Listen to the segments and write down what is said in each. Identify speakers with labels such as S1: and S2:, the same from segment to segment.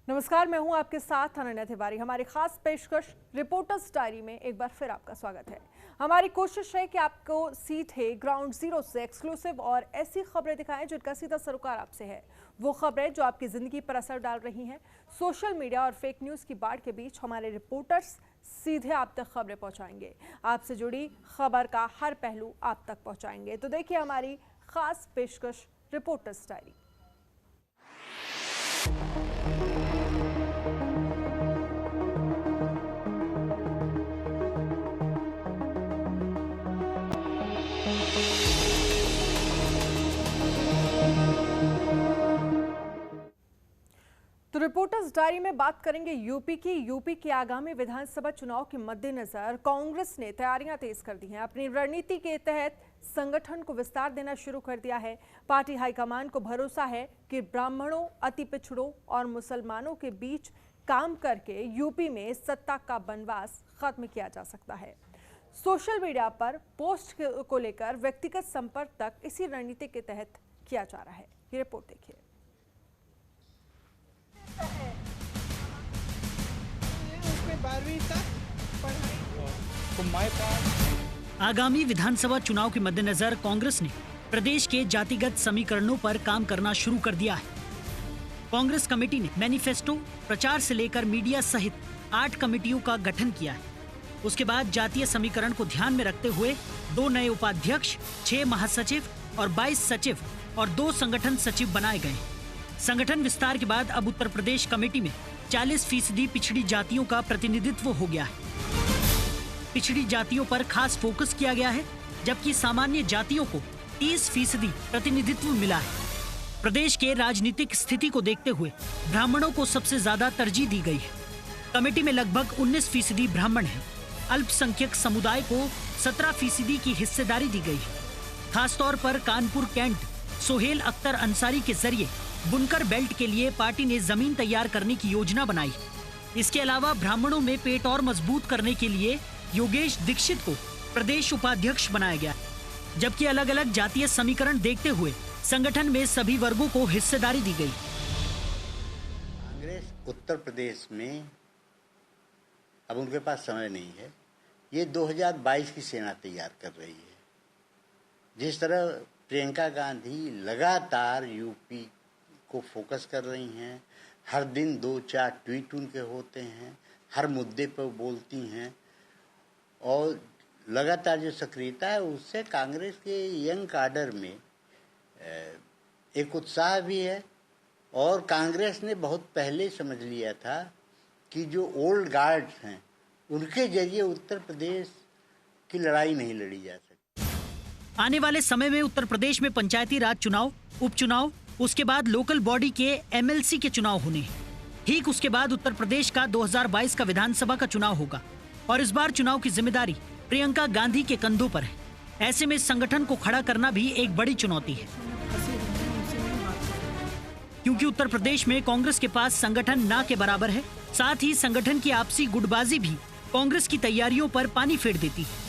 S1: नमस्कार, मैं हूं आपके साथ अनन्या तिवारी। हमारी खास पेशकश रिपोर्टर्स डायरी में एक बार फिर आपका स्वागत है। हमारी कोशिश है कि आपको सीधे ग्राउंड जीरो से एक्सक्लूसिव और ऐसी खबरें दिखाएं जिनका सीधा सरोकार आपसे है। वो खबरें जो आपकी जिंदगी पर असर डाल रही हैं। सोशल मीडिया और फेक न्यूज की बाढ़ के बीच हमारे रिपोर्टर्स सीधे आप तक खबरें पहुंचाएंगे, आपसे जुड़ी खबर का हर पहलू आप तक पहुंचाएंगे। तो देखिए हमारी खास पेशकश रिपोर्टर्स डायरी। तो रिपोर्टर्स डायरी में बात करेंगे यूपी के आगामी विधानसभा चुनाव के मद्देनजर कांग्रेस ने तैयारियां तेज कर दी हैं। अपनी रणनीति के तहत संगठन को विस्तार देना शुरू कर दिया है। पार्टी हाईकमान को भरोसा है कि ब्राह्मणों, अति पिछड़ों और मुसलमानों के बीच काम करके यूपी में सत्ता का बनवास खत्म किया जा सकता है। सोशल मीडिया पर पोस्ट को लेकर व्यक्तिगत संपर्क तक इसी रणनीति के तहत किया जा रहा है। ये रिपोर्ट देखिए।
S2: आगामी विधानसभा चुनाव के मद्देनजर कांग्रेस ने प्रदेश के जातिगत समीकरणों पर काम करना शुरू कर दिया है। कांग्रेस कमेटी ने मैनिफेस्टो, प्रचार से लेकर मीडिया सहित 8 कमेटियों का गठन किया है। उसके बाद जातीय समीकरण को ध्यान में रखते हुए 2 नए उपाध्यक्ष, 6 महासचिव और 22 सचिव और 2 संगठन सचिव बनाए गए। संगठन विस्तार के बाद अब उत्तर प्रदेश कमेटी में 40% पिछड़ी जातियों का प्रतिनिधित्व हो गया है। पिछड़ी जातियों पर खास फोकस किया गया है, जबकि सामान्य जातियों को 30% प्रतिनिधित्व मिला है। प्रदेश के राजनीतिक स्थिति को देखते हुए ब्राह्मणों को सबसे ज्यादा तरजीह दी गई है। कमेटी में लगभग 19% ब्राह्मण हैं। अल्पसंख्यक समुदाय को 17% की हिस्सेदारी दी गई है। खासतौर पर कानपुर कैंट सोहेल अख्तर अंसारी के जरिए बुनकर बेल्ट के लिए पार्टी ने जमीन तैयार करने की योजना बनाई। इसके अलावा ब्राह्मणों में पेट और मजबूत करने के लिए योगेश दीक्षित को प्रदेश उपाध्यक्ष बनाया गया, जबकि अलग अलग जातीय समीकरण देखते हुए संगठन में सभी वर्गों को हिस्सेदारी दी गई।
S3: कांग्रेस उत्तर प्रदेश में अब उनके पास समय नहीं है। ये 2022 की सेना तैयार कर रही है। जिस तरह प्रियंका गांधी लगातार यूपी को फोकस कर रही हैं, हर दिन 2-4 ट्वीट उनके होते हैं, हर मुद्दे पर बोलती हैं और लगातार जो सक्रियता है उससे कांग्रेस के यंग काडर में एक उत्साह भी है। और कांग्रेस ने बहुत पहले समझ लिया था कि जो ओल्ड गार्ड्स हैं उनके जरिए उत्तर प्रदेश की लड़ाई नहीं लड़ी जा सकती।
S2: आने वाले समय में उत्तर प्रदेश में पंचायती राज चुनाव, उपचुनाव, उसके बाद लोकल बॉडी के एमएलसी के चुनाव होने हैं। ठीक उसके बाद उत्तर प्रदेश का 2022 का विधानसभा का चुनाव होगा और इस बार चुनाव की जिम्मेदारी प्रियंका गांधी के कंधों पर है। ऐसे में संगठन को खड़ा करना भी एक बड़ी चुनौती है, क्योंकि उत्तर प्रदेश में कांग्रेस के पास संगठन ना के बराबर है। साथ ही संगठन की आपसी गुटबाजी भी कांग्रेस की तैयारियों पर पानी फेर देती है।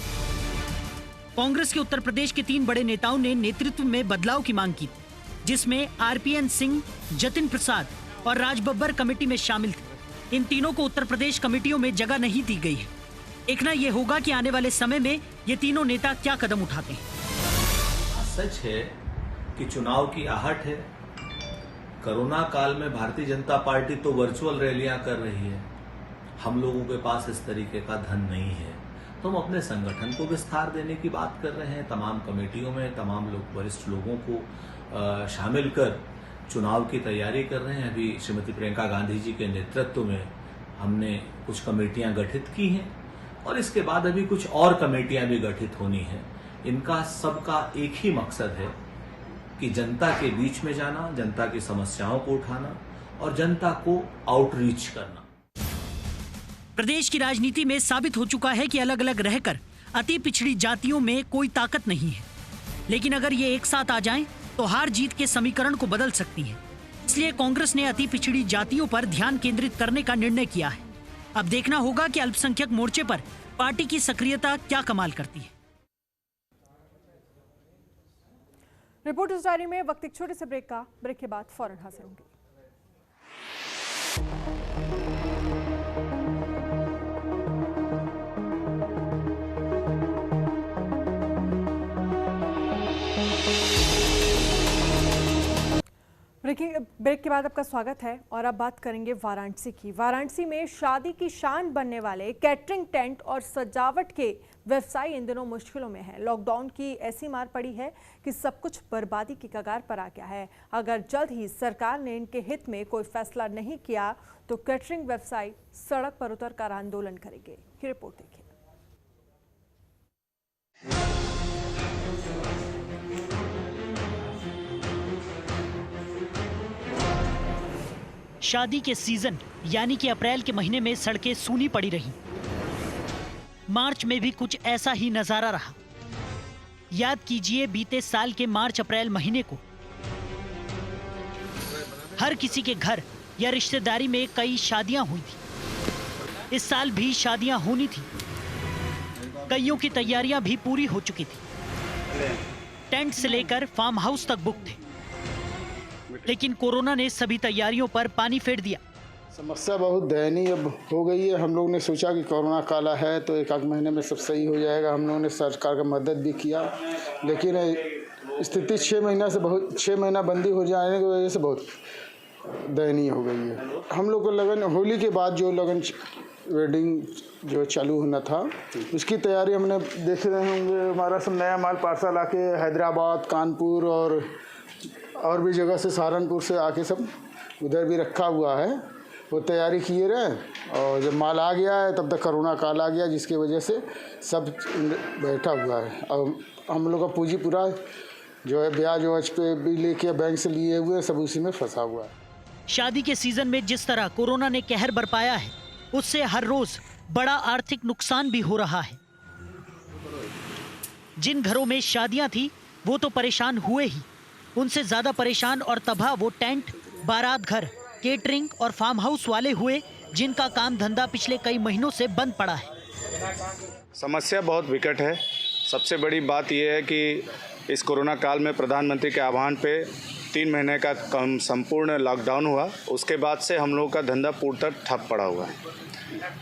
S2: कांग्रेस के उत्तर प्रदेश के 3 बड़े नेताओं ने नेतृत्व में बदलाव की मांग की थी, जिसमें आरपीएन सिंह, जतिन प्रसाद और राज बब्बर कमेटी में शामिल थे। इन तीनों को उत्तर प्रदेश कमेटियों में जगह नहीं दी गई है। देखना यह होगा कि आने वाले समय में ये तीनों नेता क्या कदम उठाते हैं।
S4: सच है कि चुनाव की आहट है। कोरोना काल में भारतीय जनता पार्टी तो वर्चुअल रैलियां कर रही है। हम लोगों के पास इस तरीके का धन नहीं है, तो हम अपने संगठन को विस्तार देने की बात कर रहे हैं। तमाम कमेटियों में तमाम लोग, वरिष्ठ लोगों को शामिल कर चुनाव की तैयारी कर रहे हैं। अभी श्रीमती प्रियंका गांधी जी के नेतृत्व में हमने कुछ कमेटियां गठित की हैं और इसके बाद अभी कुछ और कमेटियां भी गठित होनी है। इनका सबका एक ही मकसद है कि जनता के बीच में जाना, जनता की समस्याओं को उठाना और जनता को आउटरीच करना।
S2: प्रदेश की राजनीति में साबित हो चुका है कि अलग अलग रहकर अति पिछड़ी जातियों में कोई ताकत नहीं है, लेकिन अगर ये एक साथ आ जाएं तो हार जीत के समीकरण को बदल सकती हैं। इसलिए कांग्रेस ने अति पिछड़ी जातियों पर ध्यान केंद्रित करने का निर्णय किया है। अब देखना होगा कि अल्पसंख्यक मोर्चे पर पार्टी की सक्रियता क्या कमाल करती है।
S1: रिपोर्टर्स डायरी में वक्त एक छोटे से ब्रेक के बाद फौरन हाजिर होंगे। ब्रेक के बाद आपका स्वागत है और अब बात करेंगे वाराणसी की। वाराणसी में शादी की शान बनने वाले कैटरिंग टेंट और सजावट के व्यवसाय इन दिनों मुश्किलों में है। लॉकडाउन की ऐसी मार पड़ी है कि सब कुछ बर्बादी की कगार पर आ गया है। अगर जल्द ही सरकार ने इनके हित में कोई फैसला नहीं किया तो कैटरिंग व्यवसाय सड़क पर उतरकर आंदोलन करेंगे। ये रिपोर्ट देखिए।
S2: शादी के सीजन यानी कि अप्रैल के महीने में सड़कें सूनी पड़ी रहीं। मार्च में भी कुछ ऐसा ही नजारा रहा। याद कीजिए बीते साल के मार्च अप्रैल महीने को हर किसी के घर या रिश्तेदारी में कई शादियां हुई थी। इस साल भी शादियां होनी थी। कईयों की तैयारियां भी पूरी हो चुकी थी। टेंट से लेकर फार्म हाउस तक बुक थे, लेकिन कोरोना ने सभी तैयारियों पर पानी फेर दिया।
S5: समस्या बहुत दयनीय हो गई है। हम लोग ने सोचा कि कोरोना काला है तो एक आध महीने में सब सही हो जाएगा। हम लोगों ने सरकार का मदद भी किया, लेकिन स्थिति 6 महीना बंदी हो जाने की वजह से बहुत दयनीय हो गई है। हम लोग को लगन होली के बाद जो लगन वेडिंग जो चालू होना था उसकी तैयारी हमने देख रहे होंगे। हमारा सब नया माल पार्सल आके हैदराबाद, कानपुर और भी जगह से, सहारनपुर से आके सब उधर भी रखा हुआ है। वो तैयारी किए रहे और जब माल आ गया है तब तक कोरोना काल आ गया, जिसकी वजह से सब बैठा हुआ है। और हम लोग का पूंजी पूरा जो है ब्याज पे भी लेके बैंक से लिए हुए सब उसी में फंसा हुआ है।
S2: शादी के सीजन में जिस तरह कोरोना ने कहर बरपाया है उससे हर रोज बड़ा आर्थिक नुकसान भी हो रहा है। जिन घरों में शादियां थी वो तो परेशान हुए ही, उनसे ज्यादा परेशान और तबाह वो टेंट, बारात घर, केटरिंग और फार्म हाउस वाले हुए जिनका काम धंधा पिछले कई महीनों से बंद पड़ा है।
S6: समस्या बहुत विकट है। सबसे बड़ी बात यह है कि इस कोरोना काल में प्रधानमंत्री के आह्वान पे 3 महीने का संपूर्ण लॉकडाउन हुआ। उसके बाद से हम लोगों का धंधा पूर्णतः ठप पड़ा हुआ है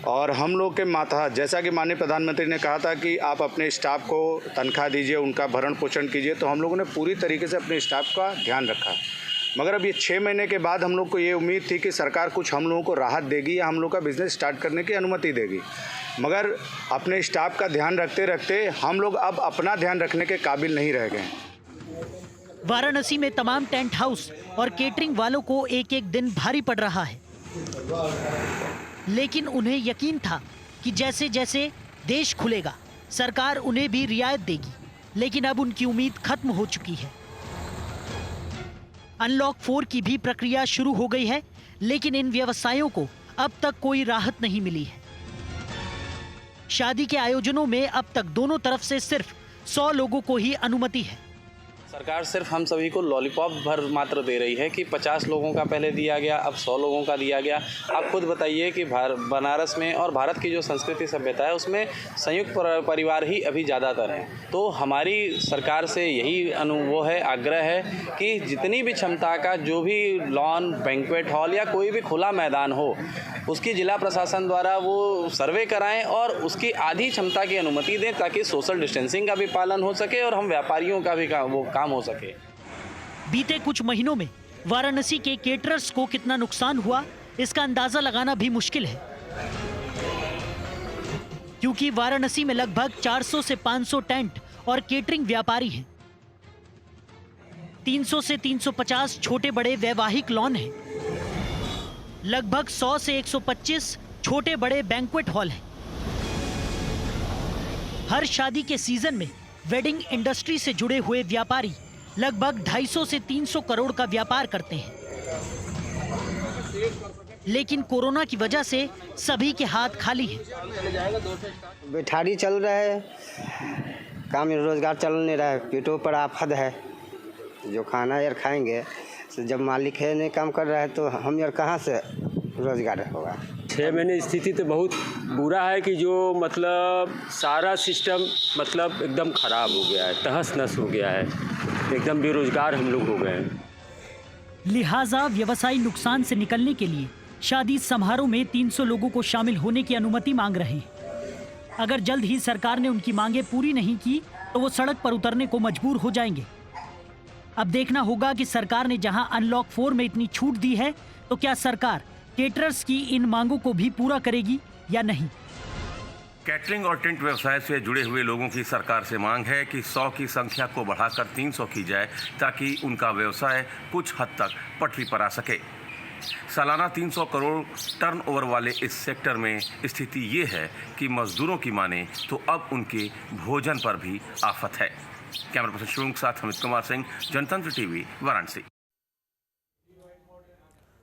S6: और हम लोग के माथा, जैसा कि माननीय प्रधानमंत्री ने कहा था कि आप अपने स्टाफ को तनख्वाह दीजिए, उनका भरण पोषण कीजिए, तो हम लोगों ने पूरी तरीके से अपने स्टाफ का ध्यान रखा। मगर अब ये 6 महीने के बाद हम लोग को ये उम्मीद थी कि सरकार कुछ हम लोगों को राहत देगी या हम लोग का बिज़नेस स्टार्ट करने की अनुमति देगी, मगर अपने स्टाफ का ध्यान रखते रखते हम लोग अब अपना ध्यान रखने के काबिल नहीं रह गए।
S2: वाराणसी में तमाम टेंट हाउस और केटरिंग वालों को एक एक दिन भारी पड़ रहा है, लेकिन उन्हें यकीन था कि जैसे जैसे देश खुलेगा सरकार उन्हें भी रियायत देगी, लेकिन अब उनकी उम्मीद खत्म हो चुकी है। अनलॉक 4 की भी प्रक्रिया शुरू हो गई है, लेकिन इन व्यवसायों को अब तक कोई राहत नहीं मिली है। शादी के आयोजनों में अब तक दोनों तरफ से सिर्फ 100 लोगों को ही अनुमति है।
S7: सरकार सिर्फ हम सभी को लॉलीपॉप भर मात्र दे रही है कि 50 लोगों का पहले दिया गया, अब 100 लोगों का दिया गया। आप खुद बताइए कि बनारस में और भारत की जो संस्कृति सभ्यता है उसमें संयुक्त परिवार ही अभी ज़्यादातर हैं। तो हमारी सरकार से यही आग्रह है कि जितनी भी क्षमता का जो भी लॉन, बैंक्वेट हॉल या कोई भी खुला मैदान हो उसकी जिला प्रशासन द्वारा वो सर्वे कराएं और उसकी आधी क्षमता की अनुमति दें, ताकि सोशल डिस्टेंसिंग का भी पालन हो सके और हम व्यापारियों का भी वो काम हो सके।
S2: बीते कुछ महीनों में वाराणसी के केटरर्स को कितना नुकसान हुआ इसका अंदाजा लगाना भी मुश्किल है, क्योंकि वाराणसी में लगभग 400 से 500 टेंट और केटरिंग व्यापारी हैं। 300 से 350 छोटे बड़े वैवाहिक लॉन हैं। लगभग 100 से 125 छोटे बड़े बैंक्वेट हॉल हैं। हर शादी के सीजन में वेडिंग इंडस्ट्री से जुड़े हुए व्यापारी लगभग 250 से 300 करोड़ का व्यापार करते हैं, लेकिन कोरोना की वजह से सभी के हाथ खाली हैं।
S8: बैठारी चल रहा है, काम रोजगार चल नहीं रहा है, पेटों पर आफत है। जो खाना यार खाएंगे जब मालिक है नहीं काम कर रहा है तो हम यार कहाँ से रोजगार होगा।
S9: 6 महीने स्थिति तो बहुत बुरा है कि जो मतलब सारा सिस्टम मतलब एकदम ख़राब हो गया है, तहस नहस हो गया है, एकदम बेरोजगार हम लोग हो गए हैं।
S2: लिहाजा व्यवसायी नुकसान से निकलने के लिए शादी समारोह में 300 लोगों को शामिल होने की अनुमति मांग रहे हैं। अगर जल्द ही सरकार ने उनकी मांगें पूरी नहीं की तो वो सड़क पर उतरने को मजबूर हो जाएंगे। अब देखना होगा कि सरकार ने जहां अनलॉक 4 में इतनी छूट दी है तो क्या सरकार केटरर्स की इन मांगों को भी पूरा करेगी या नहीं।
S10: कैटरिंग और टेंट व्यवसाय से जुड़े हुए लोगों की सरकार से मांग है कि 100 की संख्या को बढ़ाकर 300 की जाए ताकि उनका व्यवसाय कुछ हद तक पटरी पर आ सके। सालाना 300 करोड़ टर्नओवर वाले इस सेक्टर में स्थिति ये है कि मजदूरों की माने तो अब उनके भोजन पर भी आफत है। कैमरा पर्सन शिवम के साथ अमित कुमार सिंह, जनतंत्र टीवी, वाराणसी।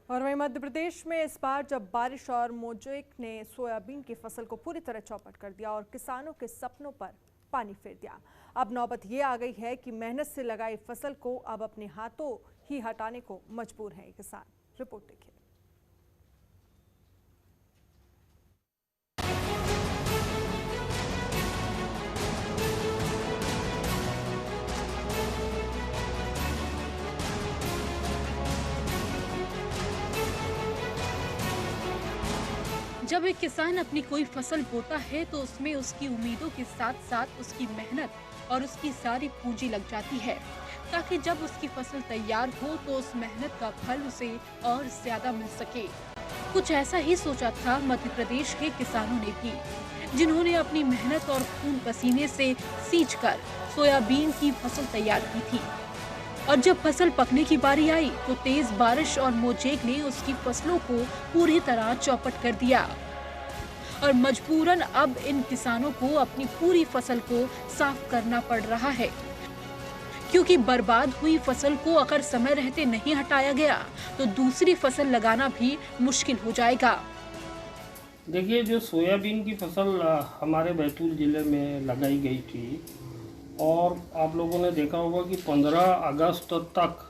S1: और वहीं मध्य प्रदेश में इस बार जब बारिश और मोजेक ने सोयाबीन की फसल को पूरी तरह चौपट कर दिया और किसानों के सपनों पर पानी फेर दिया, अब नौबत ये आ गई है कि मेहनत से लगाई फसल को अब अपने हाथों ही हटाने को मजबूर हैं किसान। रिपोर्ट देखिए।
S11: जब एक किसान अपनी कोई फसल बोता है तो उसमें उसकी उम्मीदों के साथ साथ उसकी मेहनत और उसकी सारी पूंजी लग जाती है ताकि जब उसकी फसल तैयार हो तो उस मेहनत का फल उसे और ज्यादा मिल सके। कुछ ऐसा ही सोचा था मध्य प्रदेश के किसानों ने भी, जिन्होंने अपनी मेहनत और खून पसीने से सींचकर सोयाबीन की फसल तैयार की थी। और जब फसल पकने की बारी आई तो तेज बारिश और मोजेक ने उसकी फसलों को पूरी तरह चौपट कर दिया और मजबूरन अब इन किसानों को अपनी पूरी फसल को साफ करना पड़ रहा है, क्योंकि बर्बाद हुई फसल को अगर समय रहते नहीं हटाया गया तो दूसरी फसल लगाना भी मुश्किल हो जाएगा।
S12: देखिए, जो सोयाबीन की फसल हमारे बैतूल जिले में लगाई गई थी और आप लोगों ने देखा होगा कि 15 अगस्त तक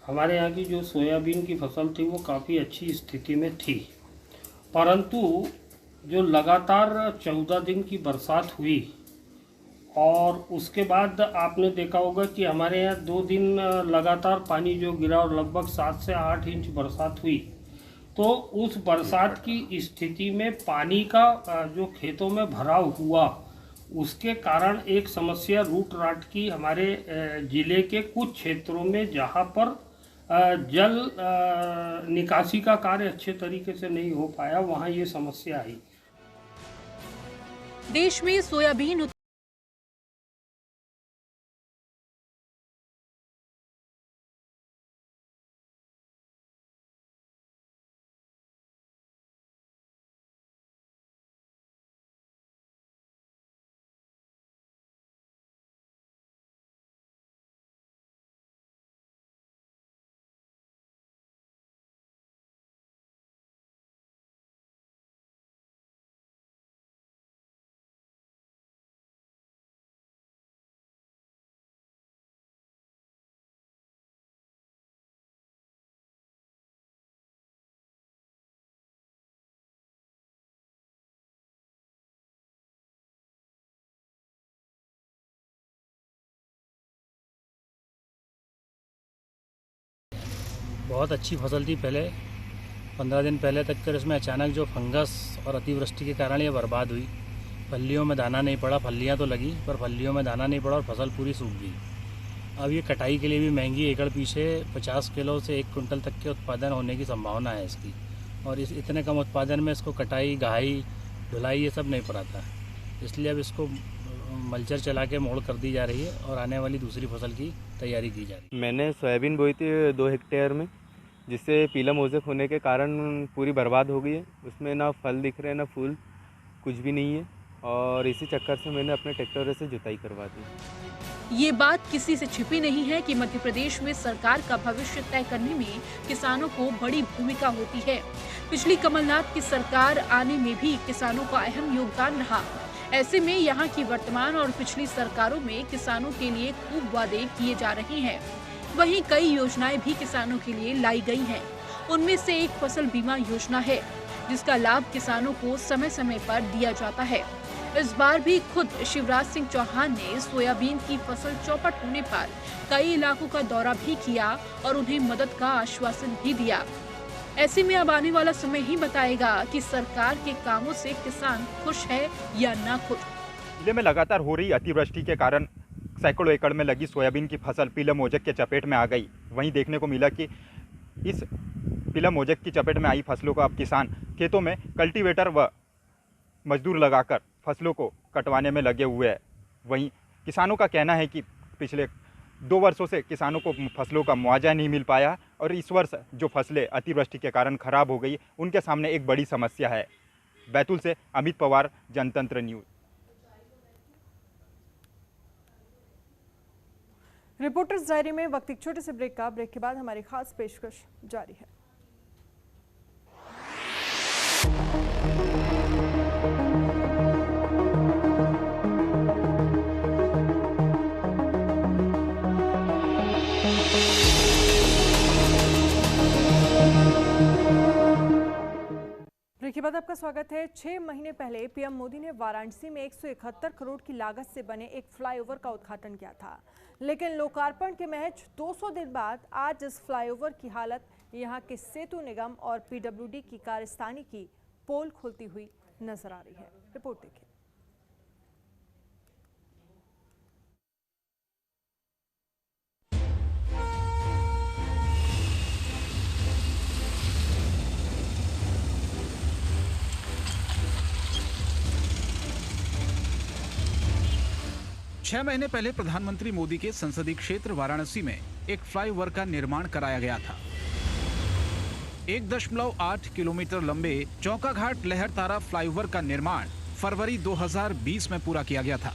S12: हमारे यहाँ की जो सोयाबीन की फसल थी वो काफ़ी अच्छी स्थिति में थी, परंतु जो लगातार 14 दिन की बरसात हुई और उसके बाद आपने देखा होगा कि हमारे यहाँ 2 दिन लगातार पानी जो गिरा और लगभग 7 से 8 इंच बरसात हुई, तो उस बरसात की स्थिति में पानी का जो खेतों में भराव हुआ उसके कारण एक समस्या रूट राट की हमारे जिले के कुछ क्षेत्रों में जहां पर जल निकासी का कार्य अच्छे तरीके से नहीं हो पाया, वहां ये समस्या आई।
S11: देश में सोयाबीन
S13: बहुत अच्छी फसल थी पहले 15 दिन पहले तक, कर इसमें अचानक जो फंगस और अतिवृष्टि के कारण ये बर्बाद हुई। फलियों में दाना नहीं पड़ा, फलियां तो लगी पर फलियों में दाना नहीं पड़ा और फसल पूरी सूख गई। अब ये कटाई के लिए भी महंगी, एकड़ पीछे 50 किलो से 1 कुंटल तक के उत्पादन होने की संभावना है इसकी, और इस इतने कम उत्पादन में इसको कटाई, गहाई, धुलाई ये सब नहीं पड़ाता, इसलिए अब इसको मल्चर चला के मोड़ कर दी जा रही है और आने वाली दूसरी फसल की तैयारी की जा रही है।
S14: मैंने सोयाबीन बोई थी 2 हेक्टेयर में, जिससे पीला मोजेक होने के कारण पूरी बर्बाद हो गई है। उसमें ना फल दिख रहे हैं ना फूल, कुछ भी नहीं है, और इसी चक्कर से मैंने अपने ट्रैक्टर से जुताई करवा दी।
S11: ये बात किसी से छिपी नहीं है कि मध्य प्रदेश में सरकार का भविष्य तय करने में किसानों को बड़ी भूमिका होती है। पिछली कमलनाथ की सरकार आने में भी किसानों का अहम योगदान रहा। ऐसे में यहाँ की वर्तमान और पिछली सरकारों में किसानों के लिए खूब वादे किए जा रहे हैं। वहीं कई योजनाएं भी किसानों के लिए लाई गई हैं। उनमें से एक फसल बीमा योजना है, जिसका लाभ किसानों को समय समय पर दिया जाता है। इस बार भी खुद शिवराज सिंह चौहान ने सोयाबीन की फसल चौपट होने पर कई इलाकों का दौरा भी किया और उन्हें मदद का आश्वासन भी दिया। ऐसे में अब आने वाला समय ही बताएगा कि सरकार के कामों से किसान खुश है या ना खुश।
S15: जिले में लगातार हो रही अतिवृष्टि के कारण सैकड़ों एकड़ में लगी सोयाबीन की फसल पीला मोज़ेक के चपेट में आ गई। वहीं देखने को मिला कि इस पीला मोज़ेक की चपेट में आई फसलों का अब किसान खेतों में कल्टीवेटर व मजदूर लगाकर फसलों को कटवाने में लगे हुए हैं। वहीं किसानों का कहना है कि पिछले 2 वर्षों से किसानों को फसलों का मुआवजा नहीं मिल पाया और इस वर्ष जो फसलें अतिवृष्टि के कारण खराब हो गई, उनके सामने एक बड़ी समस्या है। बैतूल से अमित पवार, जनतंत्र न्यूज़।
S1: रिपोर्टर्स डायरी में वक्त एक छोटे से ब्रेक का। ब्रेक के बाद हमारी खास पेशकश जारी है। ब्रेक के बाद आपका स्वागत है। 6 महीने पहले पीएम मोदी ने वाराणसी में 171 करोड़ की लागत से बने एक फ्लाईओवर का उद्घाटन किया था, लेकिन लोकार्पण के महज 200 दिन बाद आज इस फ्लाईओवर की हालत यहां के सेतु निगम और पीडब्ल्यूडी की कारस्तानी की पोल खोलती हुई नजर आ रही है। रिपोर्ट देखिए।
S16: छह महीने पहले प्रधानमंत्री मोदी के संसदीय क्षेत्र वाराणसी में एक फ्लाईओवर का निर्माण कराया गया था। 1.8 किलोमीटर लंबे चौकाघाट लहरतारा फ्लाईओवर का निर्माण फरवरी 2020 में पूरा किया गया था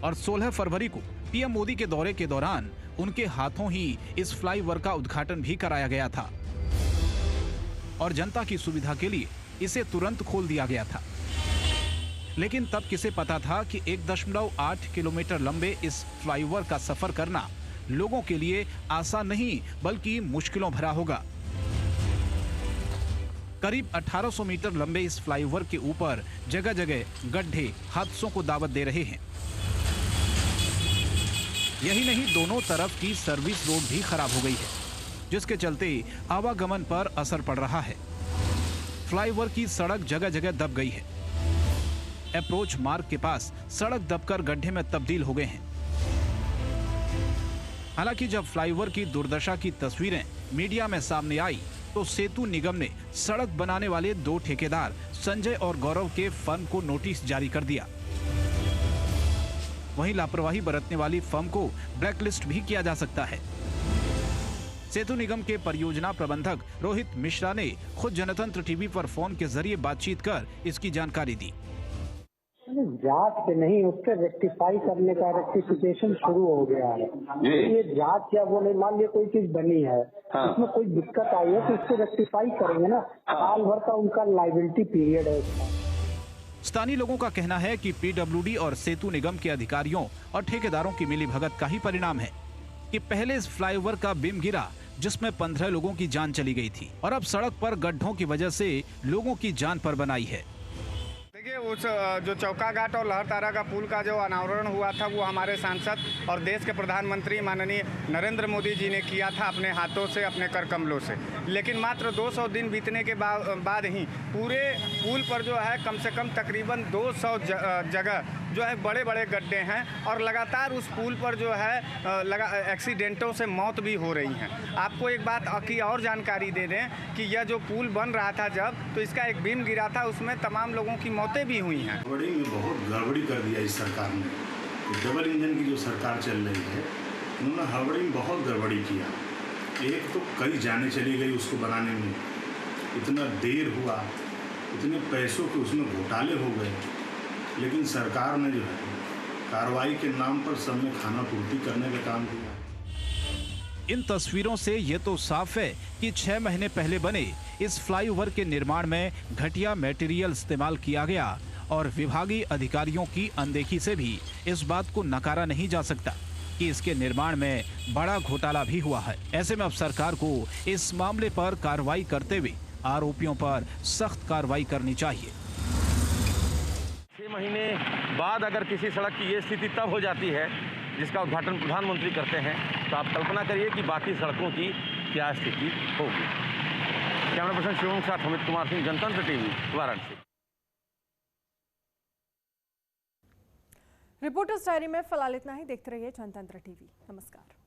S16: और 16 फरवरी को पीएम मोदी के दौरे के दौरान उनके हाथों ही इस फ्लाईओवर का उद्घाटन भी कराया गया था और जनता की सुविधा के लिए इसे तुरंत खोल दिया गया था। लेकिन तब किसे पता था कि 1.8 किलोमीटर लंबे इस फ्लाईओवर का सफर करना लोगों के लिए आसान नहीं बल्कि मुश्किलों भरा होगा। करीब 1800 मीटर लंबे इस फ्लाईओवर के ऊपर जगह जगह गड्ढे हादसों को दावत दे रहे हैं। यही नहीं, दोनों तरफ की सर्विस रोड भी खराब हो गई है, जिसके चलते आवागमन पर असर पड़ रहा है। फ्लाईओवर की सड़क जगह जगह दब गई है। अप्रोच मार्ग के पास सड़क दबकर गड्ढे में तब्दील हो गए हैं। हालांकि जब फ्लाईओवर की दुर्दशा की तस्वीरें मीडिया में सामने आई तो सेतु निगम ने सड़क बनाने वाले 2 ठेकेदार संजय और गौरव के फर्म को नोटिस जारी कर दिया। वहीं लापरवाही बरतने वाली फर्म को ब्लैकलिस्ट भी किया जा सकता है। सेतु निगम के परियोजना प्रबंधक रोहित मिश्रा ने खुद जनतंत्र टीवी पर फोन के जरिए बातचीत कर इसकी जानकारी दी।
S17: जांच से नहीं, उसके रेक्टिफाई करने का रेक्टिफिकेशन शुरू हो गया है। ये जांच क्या वो नहीं, मान लिया कोई चीज बनी है, उसमें कोई दिक्कत आई है तो उसको रेक्टिफाई करेंगे ना। साल भर का उनका लायबिलिटी पीरियड है उसका।
S16: स्थानीय लोगों का कहना है कि पीडब्ल्यूडी और सेतु निगम के अधिकारियों और ठेकेदारों की मिलीभगत का ही परिणाम है कि पहले इस फ्लाईओवर का बीम गिरा जिसमें 15 लोगों की जान चली गई थी और अब सड़क पर गड्ढों की वजह से लोगों की जान पर बनाई है।
S6: देखिए, उस जो चौकाघाट और लहरतारा का पुल का जो अनावरण हुआ था वो हमारे सांसद और देश के प्रधानमंत्री माननीय नरेंद्र मोदी जी ने किया था अपने हाथों से, अपने कर कमलों से। लेकिन मात्र 200 दिन बीतने के बाद ही पूरे पुल पर जो है कम से कम तकरीबन 200 जगह जो है बड़े बड़े गड्ढे हैं और लगातार उस पुल पर जो है एक्सीडेंटों से मौत भी हो रही हैं। आपको एक बात की और जानकारी दे दें कि यह जो पुल बन रहा था जब, तो इसका एक बीम गिरा था, उसमें तमाम लोगों की मौतें भी हुई हैं।
S18: बड़ी में बहुत गड़बड़ी कर दिया इस सरकार ने। डबल इंजन की जो सरकार चल रही है, उन्होंने हड़बड़ी में बहुत गड़बड़ी किया। एक तो कई जानें चली गई उसको बनाने में, इतना देर हुआ, इतने पैसों के उसमें घोटाले हो गए। लेकिन सरकार ने जो है कार्रवाई के नाम पर सब में खाना पूर्ति करने का काम किया।
S16: इन तस्वीरों से ये तो साफ है कि 6 महीने पहले बने इस फ्लाईओवर के निर्माण में घटिया मटेरियल इस्तेमाल किया गया और विभागीय अधिकारियों की अनदेखी से भी इस बात को नकारा नहीं जा सकता कि इसके निर्माण में बड़ा घोटाला भी हुआ है। ऐसे में अब सरकार को इस मामले पर कार्रवाई करते हुए आरोपियों पर सख्त कार्रवाई करनी चाहिए।
S10: 6 महीने बाद अगर किसी सड़क की ये स्थिति तब हो जाती है जिसका उद्घाटन प्रधानमंत्री करते हैं, तो आप कल्पना करिए कि बाकी सड़कों की क्या स्थिति होगी। कैमरा पर्सन शिवम के साथ अमित कुमार सिंह, जनतंत्र टीवी, वाराणसी।
S1: रिपोर्टर्स डायरी में फिलहाल इतना ही। देखते रहिए जनतंत्र टीवी। नमस्कार।